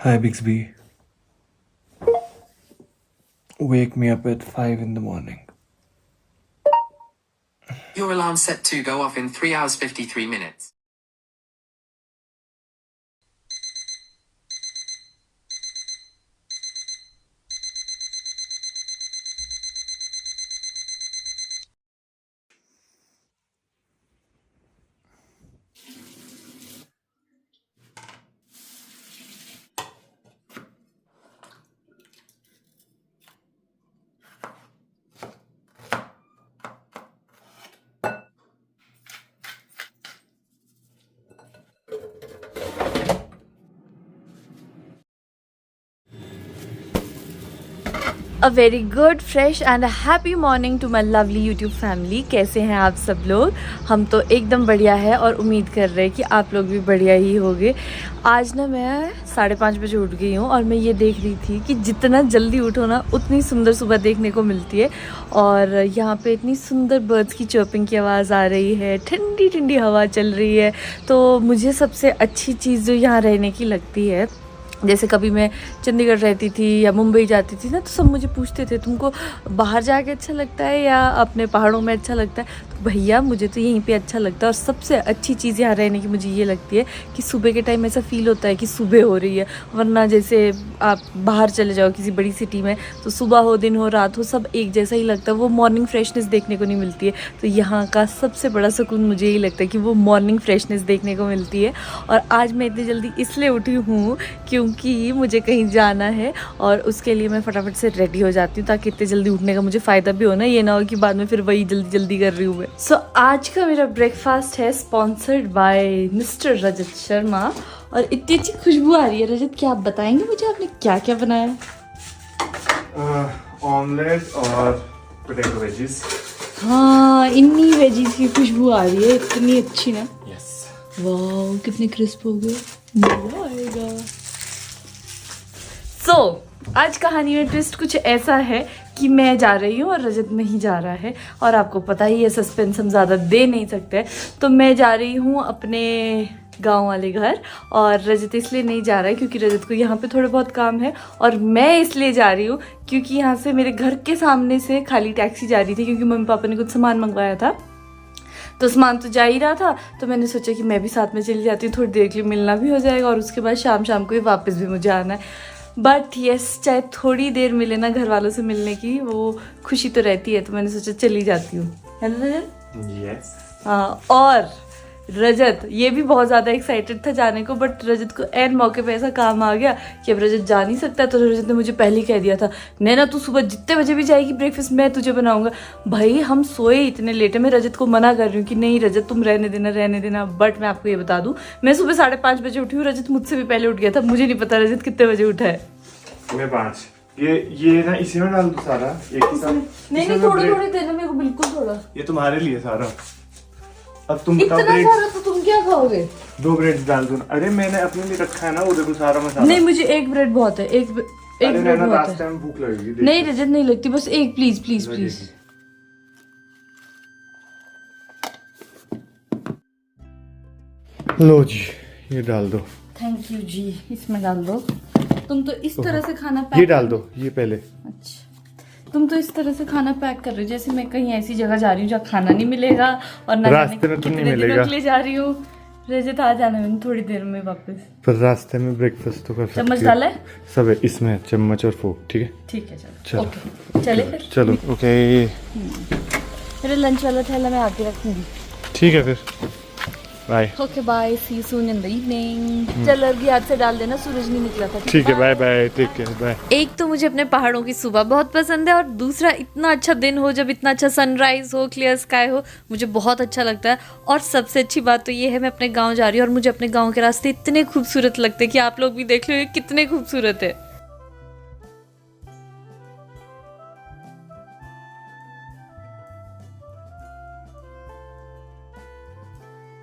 Hi, Bixby. Wake me up at 5 in the morning. Your alarm's set to go off in 3 hours 53 minutes. A very good fresh and happy morning to my lovely YouTube family. कैसे हैं आप सब लोग? हम तो एकदम बढ़िया है और उम्मीद कर रहे हैं कि आप लोग भी बढ़िया ही होंगे। आज ना मैं 5:30 बजे उठ गई हूँ और मैं ये देख रही थी कि जितना जल्दी उठो ना उतनी सुंदर सुबह देखने को मिलती है। और यहाँ पे इतनी सुंदर बर्ड्स की चर्पिंग की आवाज़ आ रही है, ठंडी ठंडी हवा चल रही है। तो मुझे सबसे अच्छी चीज़ जो यहाँ रहने की लगती है, जैसे कभी मैं चंडीगढ़ रहती थी या मुंबई जाती थी ना, तो सब मुझे पूछते थे तुमको बाहर जाके अच्छा लगता है या अपने पहाड़ों में अच्छा लगता है। तो भैया मुझे तो यहीं पे अच्छा लगता है। और सबसे अच्छी चीज़ यहाँ रहने की मुझे ये लगती है कि सुबह के टाइम ऐसा फील होता है कि सुबह हो रही है। वरना जैसे आप बाहर चले जाओ किसी बड़ी सिटी में तो सुबह हो दिन हो रात हो सब एक जैसा ही लगता है, वो मॉर्निंग फ्रेशनेस देखने को नहीं मिलती है। तो यहाँ का सबसे बड़ा सुकून मुझे यही लगता है कि वो मॉर्निंग फ्रेशनेस देखने को मिलती है। और आज मैं इतनी जल्दी इसलिए उठी हूँ क्योंकि मुझे कहीं जाना है और उसके लिए मैं फटाफट से रेडी हो जाती हूँ ताकि इतने जल्दी उठने का मुझे फ़ायदा भी हो ना, ये ना हो कि बाद में फिर वही जल्दी जल्दी कर रही हूँ मैं। सो आज का मेरा ब्रेकफास्ट है sponsored by mister Rajat Sharma और इतनी अच्छी खुशबू आ रही है। रजत, क्या आप बताएंगे मुझे आपने क्या क्या बनाया? ऑमलेट और पोटैटो वेजीज। हाँ, इन्हीं वेजीज की खुशबू आ रही है, इतनी अच्छी ना। यस। वाह, कितने क्रिस्प हो गए, मजा आएगा। आज कहानी में ट्विस्ट कुछ ऐसा है कि मैं जा रही हूँ और रजत नहीं जा रहा है। और आपको पता ही है सस्पेंस हम ज़्यादा दे नहीं सकते। तो मैं जा रही हूँ अपने गांव वाले घर और रजत इसलिए नहीं जा रहा है क्योंकि रजत को यहाँ पे थोड़े बहुत काम है। और मैं इसलिए जा रही हूँ क्योंकि यहाँ से मेरे घर के सामने से खाली टैक्सी जा रही थी क्योंकि मम्मी पापा ने कुछ सामान मंगवाया था। तो सामान तो जा ही रहा था, तो मैंने सोचा कि मैं भी साथ में चली जाती हूँ, थोड़ी देर के लिए मिलना भी हो जाएगा और उसके बाद शाम को ही वापस भी मुझे आना है। बट यस, चाहे थोड़ी देर मिले ना घर वालों से मिलने की, वो खुशी तो रहती है। तो मैंने सोचा चली जाती हूँ, है ना रजत? यस। हाँ, और रजत ये भी बहुत ज़्यादा एक्साइटेड था जाने को, बट रजत को एन मौके पे ऐसा काम आ गया कि अब रजत जा नहीं सकता। तो रजत ने मुझे पहले ही कह दिया था, नैना तू सुबह जितने बजे भी जाएगी ब्रेकफास्ट मैं तुझे बनाऊंगा। भाई हम सोए इतने लेट है, मैं रजत को मना कर रही हूँ कि नहीं रजत तुम रहने देना। बट मैं आपको ये बता दूँ, मैं सुबह 5:30 बजे उठी हूँ, रजत मुझसे भी पहले उठ गया था। मुझे नहीं पता रजत कितने बजे उठा है। मैं 5। ये ना इसी में डाल दो सारा एक ही साथ। नहीं थोड़े देना मेरे को, बिल्कुल थोड़ा। ये तुम्हारे लिए सारा। अब तुम इतना सारा तो तुम क्या खाओगे? 2 ब्रेड डाल दो। अरे मैंने अपने लिए रखा है ना, वो देखो सारा मसाला। नहीं, मुझे एक ब्रेड बहुत है, एक ब्रेड बहुत है। टाइम भूख लगेगी। नहीं रजत नहीं लगती, बस एक प्लीज। लो जी, ये डाल दो। थैंक यू जी, इसमें डाल दो। तुम तो इस तरह से खाना पैक ये डाल दो, ये पहले। अच्छा, तुम तो इस तरह से खाना पैक कर रहे हो जैसे मैं कहीं ऐसी जगह जा रही हूँ जहाँ खाना नहीं मिलेगा और ना रास्ते में तो नहीं मिलेगा। ले जा रही हूँ। रजत आ जाना मैंने थोड़ी देर में वापस। पर रास्ते में ब्रेकफास्ट तो कर सकते हो। चम्मच डाला है सब है इसमें, चम्मच और फोक। ठीक है ठीक है, चलो ओके, चले फिर। चलो ओके। मेरे लंच वाला थैला मैं आके रखूंगी। ठीक है फिर, bye. Okay bye, see you soon in the evening. चल अभी हाथ से डाल देना, सूरज नहीं निकला था। ठीक है, bye bye, take care, bye. एक तो मुझे अपने पहाड़ों की सुबह बहुत पसंद है और दूसरा इतना अच्छा दिन हो जब इतना अच्छा सनराइज हो, क्लियर स्काई हो, मुझे बहुत अच्छा लगता है। और सबसे अच्छी बात तो ये है मैं अपने गांव जा रही हूँ और मुझे अपने गांव के रास्ते इतने खूबसूरत लगते हैं कि आप लोग भी देख लो ये कितने खूबसूरत है।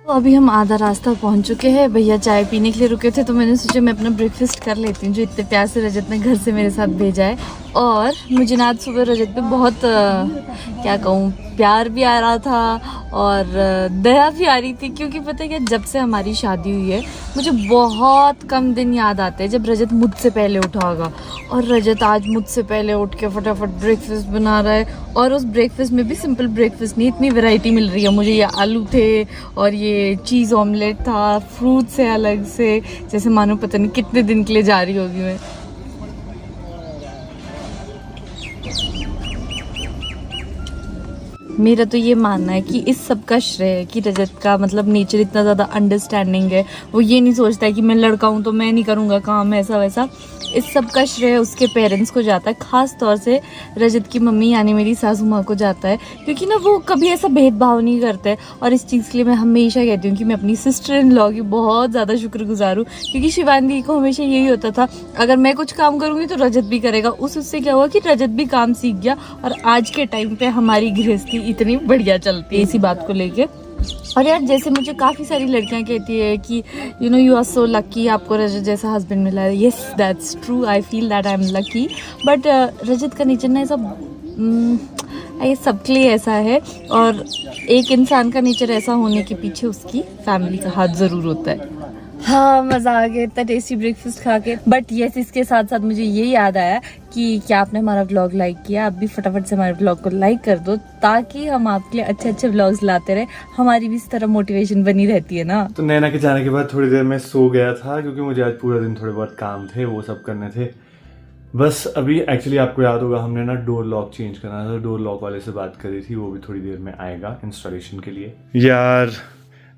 तो अभी हम आधा रास्ता पहुंच चुके हैं। भैया चाय पीने के लिए रुके थे तो मैंने सोचा मैं अपना ब्रेकफास्ट कर लेती हूँ जो इतने प्यार से रजत ने घर से मेरे साथ भेजा है। और मुझे ना आज सुबह रजत पे बहुत क्या कहूँ प्यार भी आ रहा था और दया भी आ रही थी, क्योंकि पता है क्या, जब से हमारी शादी हुई है मुझे बहुत कम दिन याद आते हैं जब रजत मुझसे पहले उठा होगा। और रजत आज मुझसे पहले उठ के फटाफट ब्रेकफास्ट बना रहा है, और उस ब्रेकफास्ट में भी सिंपल ब्रेकफास्ट नहीं, इतनी वैरायटी मिल रही है मुझे। ये आलू थे और ये चीज़ ऑमलेट था, फ्रूट से अलग से, जैसे मानो पता नहीं कितने दिन के लिए जा रही होगी मैं। मेरा तो ये मानना है कि इस सब का श्रेय है कि रजत का मतलब नेचर इतना ज़्यादा अंडरस्टैंडिंग है। वो ये नहीं सोचता है कि मैं लड़का हूँ तो मैं नहीं करूँगा काम, ऐसा वैसा। इस सब का श्रेय उसके पेरेंट्स को जाता है, ख़ास तौर से रजत की मम्मी यानी मेरी सासू माँ को जाता है, क्योंकि ना वो कभी ऐसा भेदभाव नहीं करते। और इस चीज़ के लिए मैं हमेशा कहती हूँ कि मैं अपनी सिस्टर इन लॉ की बहुत ज़्यादा शुक्रगुजार हूँ, क्योंकि शिवांगी को हमेशा यही होता था, अगर मैं कुछ काम करूँगी तो रजत भी करेगा। उससे क्या हुआ कि रजत भी काम सीख गया, और आज के टाइम पे हमारी गृहस्थी इतनी बढ़िया चलती है इसी बात को लेके। और यार जैसे मुझे काफ़ी सारी लड़कियां कहती है कि यू आर सो लकी, आपको रजत जैसा हस्बैंड मिला है। Yes that's true, I feel that I am lucky, but Rajat का नेचर ना ऐसा ये सबके लिए ऐसा है, और एक इंसान का नेचर ऐसा होने के पीछे उसकी फैमिली का हाथ ज़रूर होता है। हाँ, मज़ा आ गया इतना टेस्टी ब्रेकफास्ट खा के। बट यस, इसके साथ साथ मुझे ये याद आया कि क्या आपने हमारा व्लॉग लाइक किया? आप भी फटाफट से हमारे व्लॉग को लाइक कर दो, ताकि हम आपके लिए अच्छे अच्छे व्लॉग्स लाते रहे, हमारी भी इस तरह मोटिवेशन बनी रहती है ना। तो नैना के जाने के बाद थोड़ी देर में सो गया था, क्योंकि मुझे आज पूरा दिन थोड़े बहुत काम थे, वो सब करने थे। बस अभी एक्चुअली आपको याद होगा हमने ना डोर लॉक चेंज करना था, डोर लॉक वाले से बात करी थी, वो भी थोड़ी देर में आएगा इंस्टॉलेशन के लिए। यार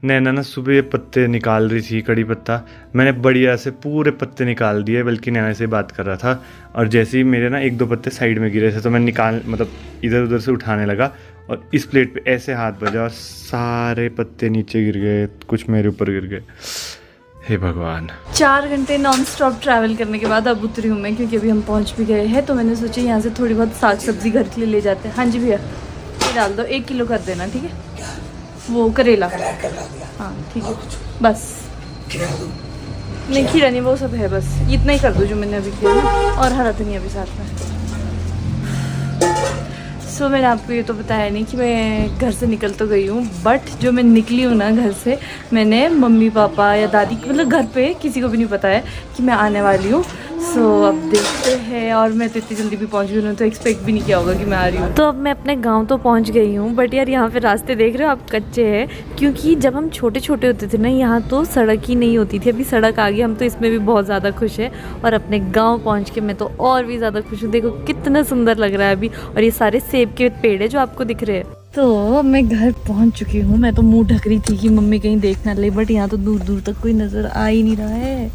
नैना ना सुबह ये पत्ते निकाल रही थी, कड़ी पत्ता, मैंने बढ़िया से पूरे पत्ते निकाल दिए, बल्कि नैना से बात कर रहा था, और जैसे ही मेरे ना एक दो पत्ते साइड में गिरे थे तो मैं मतलब इधर उधर से उठाने लगा, और इस प्लेट पे ऐसे हाथ बजा और सारे पत्ते नीचे गिर गए, कुछ मेरे ऊपर गिर गए। हे भगवान। 4 घंटे नॉन स्टॉप ट्रैवल करने के बाद अब उतरी हूँ मैं, क्योंकि अभी हम पहुँच भी गए हैं। तो मैंने सोचा यहाँ से थोड़ी बहुत साग सब्जी घर के लिए ले जाते हैं। हाँ जी भैया, ये डाल दो, 1 किलो कर देना, ठीक है? वो करेला, हाँ ठीक है, बस नहीं खीरा नहीं, वो सब है, बस इतना ही कर दो जो मैंने अभी किया ना, और हरा धनिया भी साथ में। सो मैंने आपको ये तो बताया नहीं कि मैं घर से निकल तो गई हूँ, बट जो मैं निकली हूँ ना घर से, मैंने मम्मी पापा या दादी मतलब घर पे किसी को भी नहीं बताया कि मैं आने वाली हूँ। सो अब देखते हैं, और मैं तो इतनी जल्दी भी पहुँच गई, उन्होंने तो एक्सपेक्ट भी नहीं किया होगा कि मैं आ रही हूँ। तो अब मैं अपने गांव तो पहुँच गई हूँ, बट यार यहाँ पे रास्ते देख रहे हो आप, कच्चे हैं, क्योंकि जब हम छोटे छोटे होते थे ना यहाँ तो सड़क ही नहीं होती थी। अभी सड़क आ गई, हम तो इसमें भी बहुत ज़्यादा खुश है, और अपने गाँव पहुँच के मैं तो और भी ज़्यादा खुश हूँ। देखो कितना सुंदर लग रहा है अभी, और ये सारे सेब के पेड़ है जो आपको दिख रहे हैं। तो मैं घर पहुँच चुकी हूँ, मैं तो मुँह ढक रही थी कि मम्मी कहीं देख ना ले, बट यहाँ तो दूर दूर तक कोई नज़र आ ही नहीं रहा है।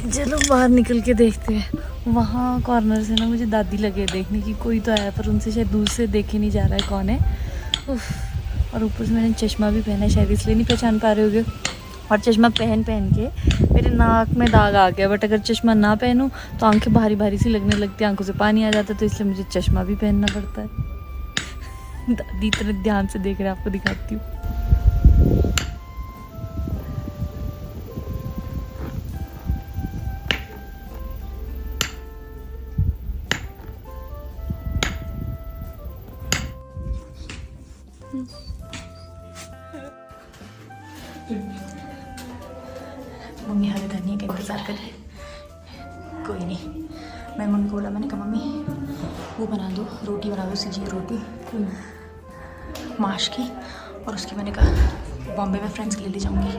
चलो बाहर निकल के देखते हैं। वहाँ कॉर्नर से ना मुझे दादी लगे देखने की, कोई तो आया, पर उनसे शायद दूर से देखे नहीं जा रहा है कौन है। उफ, और ऊपर से मैंने चश्मा भी पहना है, शायद इसलिए नहीं पहचान पा रहे होगे। और चश्मा पहन के मेरे नाक में दाग आ गया, बट अगर चश्मा ना पहनूं तो आंखें भारी भारी सी लगने लगती है, आंखों से पानी आ जाता है, तो इसलिए मुझे चश्मा भी पहनना पड़ता है। दादी इतने ध्यान से देख रहे हैं, आपको दिखाती हूँ। मम्मी हरे धनिया का इंतज़ार कर रही, कोई नहीं। मैं मम्मी को बोला, मैंने कहा मम्मी वो बना दो, रोटी बना दो, सीधी रोटी माश की, और उसकी मैंने कहा बॉम्बे में फ्रेंड्स के लिए ले जाऊंगी।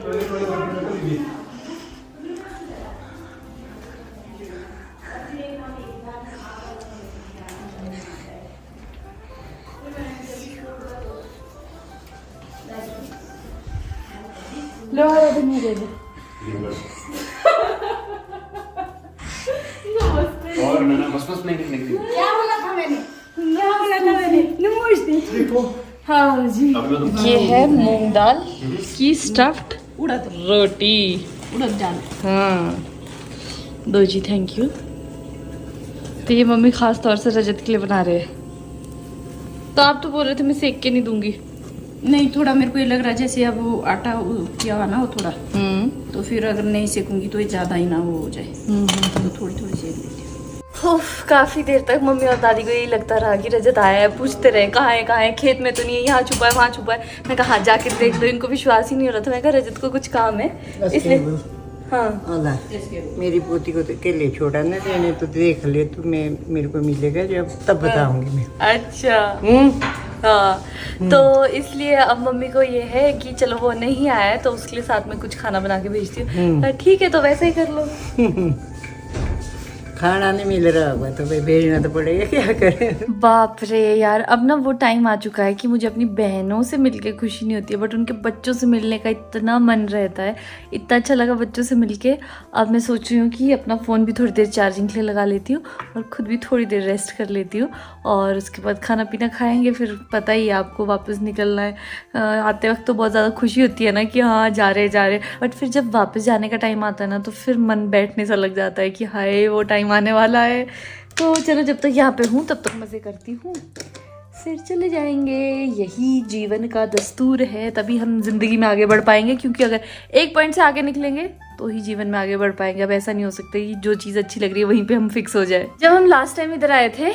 लो हरे धनिया दे दो। और मैंने बस नहीं क्या बोला था मैंने? देखो हाँ जी, ये है मूंग दाल की स्टफ्ड उड़द रोटी, उड़द दाल, हाँ दो जी, थैंक यू। तो ये मम्मी खास तौर से रजत के लिए बना रहे हैं। तो आप तो बोल रहे थे मैं सेक के नहीं दूंगी। नहीं, थोड़ा मेरे को ये लग रहा है जैसे अब वो आटा किया हुआ ना वो थोड़ा, तो फिर अगर नहीं सेकूंगी तो ये ज़्यादा ही ना वो हो जाए, तो थोड़ी थोड़ी सेक लेती हूँ। काफ़ी देर तक मम्मी और दादी को यही लगता रहा कि रजत आया है, पूछते रहे कहाँ है, खेत में तो नहीं है, यहाँ छुपा है, वहाँ छुपा है। मैं कहा जाके देख लो, इनको विश्वास ही नहीं हो रहा था। मैं कहा रजत को कुछ काम है इसलिए। हाँ मेरी पोती को तो के लिए छोड़ा ना देने, तो देख ले तू, मैं मेरे को मिलेगा जब तब बताऊंगी मैं। अच्छा हाँ, तो इसलिए अब मम्मी को ये है कि चलो वो नहीं आया है तो उसके लिए साथ में कुछ खाना बना के भेजती हूँ। ठीक है, तो वैसे ही कर लो। खाना नहीं मिल रहा होगा तो भाई भेजना तो पड़ेगा, क्या करें। बाप रे यार, अब ना वो टाइम आ चुका है कि मुझे अपनी बहनों से मिलके खुशी नहीं होती है, बट उनके बच्चों से मिलने का इतना मन रहता है। इतना अच्छा लगा बच्चों से मिलके। अब मैं सोच रही हूँ कि अपना फ़ोन भी थोड़ी देर चार्जिंग के लिए लगा लेती हूँ और ख़ुद भी थोड़ी देर रेस्ट कर लेती हूँ, और उसके बाद खाना पीना खाएंगे। फिर पता ही है आपको, वापस निकलना है। आते वक्त तो बहुत ज़्यादा खुशी होती है ना कि हाँ जा रहे, बट फिर जब वापस जाने का टाइम आता है ना तो फिर मन बैठने सा लग जाता है कि हाय वो टाइम आने वाला है। तो चलो, जब तक यहाँ पे हूँ तब तक मज़े करती हूँ, फिर चले जाएंगे। यही जीवन का दस्तूर है, तभी हम जिंदगी में आगे बढ़ पाएंगे। क्योंकि अगर एक पॉइंट से आगे निकलेंगे तो ही जीवन में आगे बढ़ पाएंगे। अब ऐसा नहीं हो सकता कि जो चीज़ अच्छी लग रही है वहीं पे हम फिक्स हो जाए। जब हम लास्ट टाइम इधर आए थे,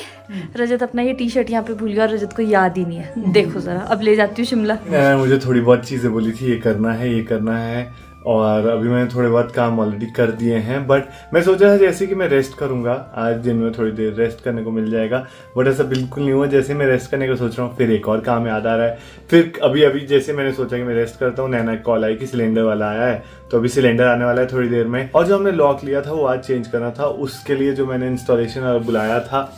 रजत अपना ये टी शर्ट यहाँ पे भूल गया और रजत को याद ही नहीं है। देखो जरा, अब ले जाती हूँ शिमला। मुझे थोड़ी बहुत चीज़ें बोली थी, ये करना है, और अभी मैंने थोड़े बहुत काम ऑलरेडी कर दिए हैं। बट मैं सोचा था जैसे कि मैं रेस्ट करूंगा, आज दिन में थोड़ी देर रेस्ट करने को मिल जाएगा, बट ऐसा बिल्कुल नहीं हुआ। जैसे मैं रेस्ट करने का सोच रहा हूँ फिर एक और काम याद आ रहा है। फिर अभी जैसे मैंने सोचा कि मैं रेस्ट करता हूँ, नैना कॉल आई कि सिलेंडर वाला आया है, तो अभी सिलेंडर आने वाला है थोड़ी देर में। और जो हमने लॉक लिया था वो आज चेंज करना था, उसके लिए जो मैंने इंस्टॉलेशन बुलाया था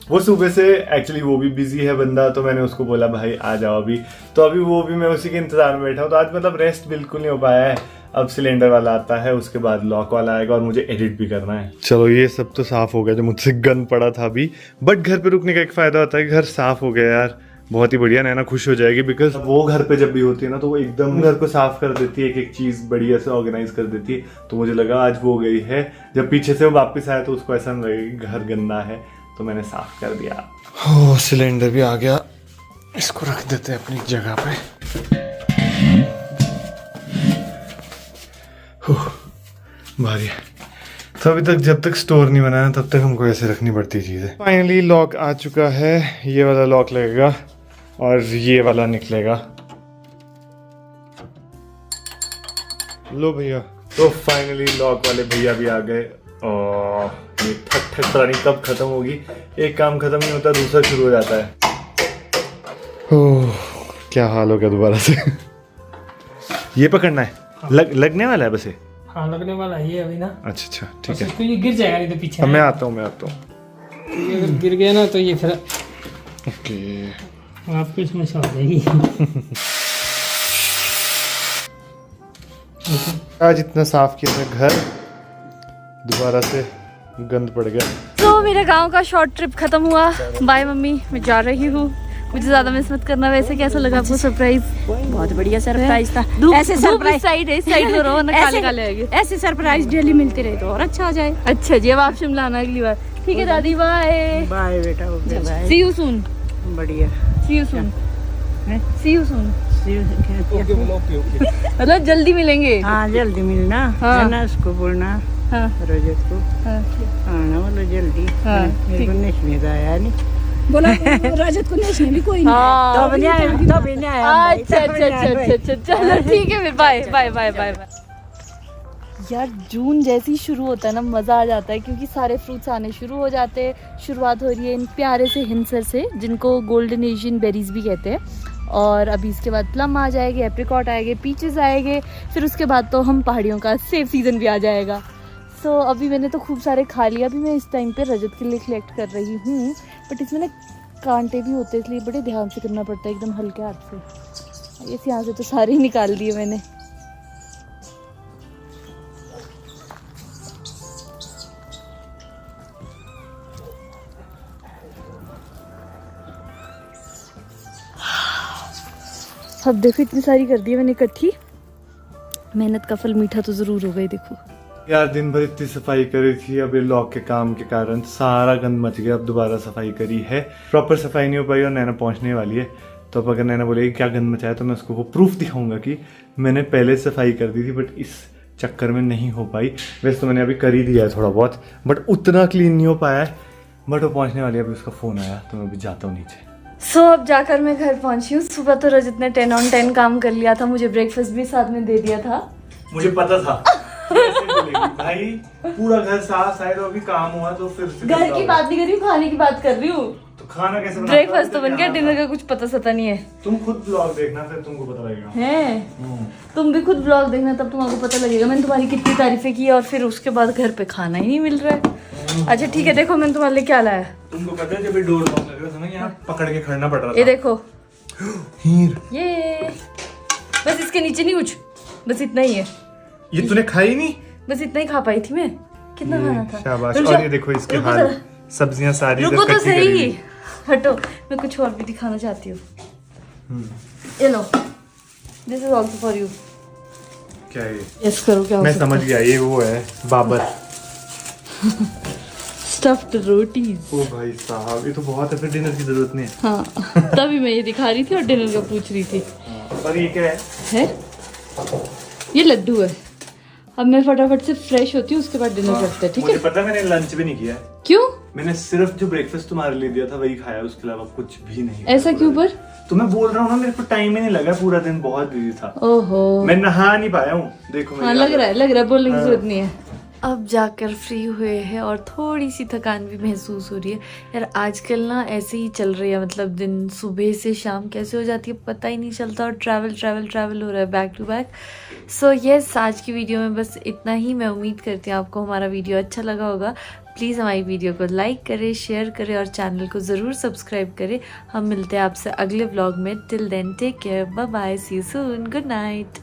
वो सुबह से एक्चुअली वो भी बिजी है बंदा, तो मैंने उसको बोला भाई आ जाओ अभी। तो अभी वो भी मैं उसी के इंतजार में बैठा हूँ। तो आज मतलब रेस्ट बिल्कुल नहीं हो पाया है। अब सिलेंडर वाला आता है, उसके बाद लॉक वाला आएगा और मुझे एडिट भी करना है। चलो ये सब तो साफ हो गया जो मुझसे गंद पड़ा था अभी। बट घर पे रुकने का एक फायदा होता है कि घर साफ हो गया यार, बहुत ही बढ़िया। नैना खुश हो जाएगी, बिकॉज वो घर पे जब भी होती है ना तो वो एकदम घर को साफ कर देती है, एक एक चीज बढ़िया से ऑर्गेनाइज कर देती है। तो मुझे लगा आज वो गई है, जब पीछे से वो वापस आया तो उसको ऐसा नहीं लगेगा कि घर गंदा है, तो मैंने साफ कर दिया। हो सिलेंडर भी आ गया, इसको रख देते हैं अपनी जगह पे। भारी है। तो अभी तक जब तक स्टोर नहीं बनाया तब तक हमको ऐसे रखनी पड़ती चीजें। फाइनली लॉक आ चुका है, ये वाला लॉक लगेगा और ये वाला निकलेगा। लो भैया, तो फाइनली लॉक वाले भैया भी आ गए। और ये ठक ठक पता नहीं कब खत्म होगी। एक काम खत्म नहीं होता दूसरा शुरू हो जाता है। ओह क्या हाल हो गया दोबारा से। ये पकड़ना है, लगने वाला है बस ये। हाँ लगने वाला है ये अभी ना। अच्छा ठीक है, तो ये गिर जाएगा नहीं तो पीछे। मैं आता हूँ। ये अगर गिर गया ना तो ये फिर ओके आपकी समस्या हो जाएगी। आज इतना साफ किया था घर, दोबारा से गंद पड़ गया। तो मेरा गांव का शॉर्ट ट्रिप खत्म हुआ। बाय मम्मी, मैं जा रही हूँ। मुझे ज्यादा मिस मत करना। वैसे कैसा लगा आपको सरप्राइज? बहुत बढ़िया सरप्राइज था। ऐसे सरप्राइज साइड है, इस साइड हो रहा ना, काले काले आएंगे। ऐसे सरप्राइज डेली मिलते रहे तो और अच्छा हो जाए। अच्छा जी, अब आप शिमला आना अगली बार। ठीक है दादी, बाय बाय बेटा, okay bye, see you soon. बढ़िया, see you soon, see you soon. Okay. मतलब जल्दी मिलेंगे। हाँ जल्दी मिलना, हाँ। है ना, उसको बोलना हाँ रजत को हाँ आना, बोलो जल्दी। हाँ, मेरे को नहीं आया नहीं, बोला रजत को नहीं भी कोई नहीं हाँ। तो भी नहीं आया। अच्छा चलो ठीक है, फिर bye bye bye bye bye. यार जून जैसे ही शुरू होता है ना मज़ा आ जाता है, क्योंकि सारे फ्रूट्स आने शुरू हो जाते हैं। शुरुआत हो रही है इन प्यारे से हिंसर से, जिनको गोल्डन एशियन बेरीज भी कहते हैं। और अभी इसके बाद प्लम आ जाएंगे, एप्रिकॉट आएंगे, पीचेस आएंगे, फिर उसके बाद तो हम पहाड़ियों का सेब सीज़न भी आ जाएगा। सो अभी मैंने तो खूब सारे खा लिया। अभी मैं इस टाइम पे रजत के लिए कलेक्ट कर रही हूँ, बट इसमें ना कांटे भी होते हैं, इसलिए बड़े ध्यान से करना पड़ता है, एकदम हल्के हाथ से। इस यहाँ से तो सारे ही निकाल दिए मैंने। अब देखो इतनी सारी कर दी है मैंने इकट्ठी। मेहनत का फल मीठा तो जरूर होगा ही। देखो यार दिन भर इतनी सफाई करी थी, अब ये लॉक के काम के कारण सारा गंद मच गया। अब दोबारा सफाई करी है, प्रॉपर सफाई नहीं हो पाई और नैना पहुंचने वाली है। तो अब अगर नैना बोलेगी क्या गंद मचाया तो मैं उसको वो प्रूफ दिखाऊंगा कि मैंने पहले सफाई कर दी थी, बट इस चक्कर में नहीं हो पाई। वैसे तो मैंने अभी कर ही दिया है थोड़ा बहुत, बट उतना क्लीन नहीं हो पाया है बट वो पहुंचने वाली है, अभी उसका फ़ोन आया तो मैं अभी जाता हूँ नीचे। सो अब जाकर मैं घर पहुंची हूँ। सुबह तो रजत ने 10 on 10 काम कर लिया था, मुझे ब्रेकफास्ट भी साथ में दे दिया था। मुझे पता था ऐसे बोलेगी। भाई पूरा घर साफ शायद अभी काम हुआ तो फिर से घर की बात नहीं कर रही हूँ, खाने की बात कर रही हूँ। तो खाना कैसे बनाते ब्रेकफास्ट तो हो? बन गया, डिनर का कुछ पता सता नहीं है। तुम खुद ब्लॉग देखना फिर तुमको पता लगेगा। हैं? तुम भी खुद ब्लॉग देखना तब तुमको पता लगेगा। मैंने तुम्हारी कितनी तारीफें की और फिर उसके बाद घर पे खाना ही नहीं मिल रहा है। अच्छा ठीक है, देखो मैंने तुम्हारे लिए क्या लाया। तुमको पता है जब ये डोर लॉक लग रहा था ना, यहाँ पकड़ के खड़ना पड़ रहा था। ये देखो, हीर, ये बस इसके नीचे नहीं कुछ, बस इतना ही है। ये तूने खाई नहीं? बस इतना ही खा पाई थी मैं, कितना खाना था। शाबाश। रुक और जा, ये देखो इसके रुको हाल, जरा। सब्जियां सारी रुको तो सही, हटो, मैं कुछ और भी दिखाना चाहती हूँ। ये लो, this is also for you. क्या है ये? यस करो, क्या हो मैं सकता समझ गया, ये वो है बाबर। स्टफ्ड रोटीज। ओ भाई साहब, ये तो बहुत है, फिर डिनर की जरूरत नहीं है। हाँ तभी मैं ये दिखा रही थी और डिनर का पूछ रही थी। और ये क्या है? ये लड्डू है। अब मैं फटाफट से फ्रेश होती हूँ, उसके बाद डिनर करते हैं, ठीक मुझे है? पता है, मैंने लंच भी नहीं किया है। क्यों? मैंने सिर्फ जो ब्रेकफास्ट तुम्हारे लिए दिया था वही खाया, उसके अलावा कुछ भी नहीं। ऐसा क्यों पर? तो मैं बोल रहा हूँ ना, मेरे को टाइम ही नहीं लगा, पूरा दिन बहुत बिजी था। ओहो, मैं नहा नहीं पाया हूँ। देखो हाँ लग रहा है, बोलने की जरूरत नहीं है। अब जाकर फ्री हुए हैं और थोड़ी सी थकान भी महसूस हो रही है। यार आजकल ना ऐसे ही चल रही है, मतलब दिन सुबह से शाम कैसे हो जाती है पता ही नहीं चलता, और ट्रैवल हो रहा है back to back. So yes, आज की वीडियो में बस इतना ही। मैं उम्मीद करती हूँ आपको हमारा वीडियो अच्छा लगा होगा। प्लीज़ हमारी वीडियो को लाइक करें, शेयर करें और चैनल को ज़रूर सब्सक्राइब करें। हम मिलते हैं आपसे अगले व्लॉग में। Till then take care, bye bye, see you soon, good night.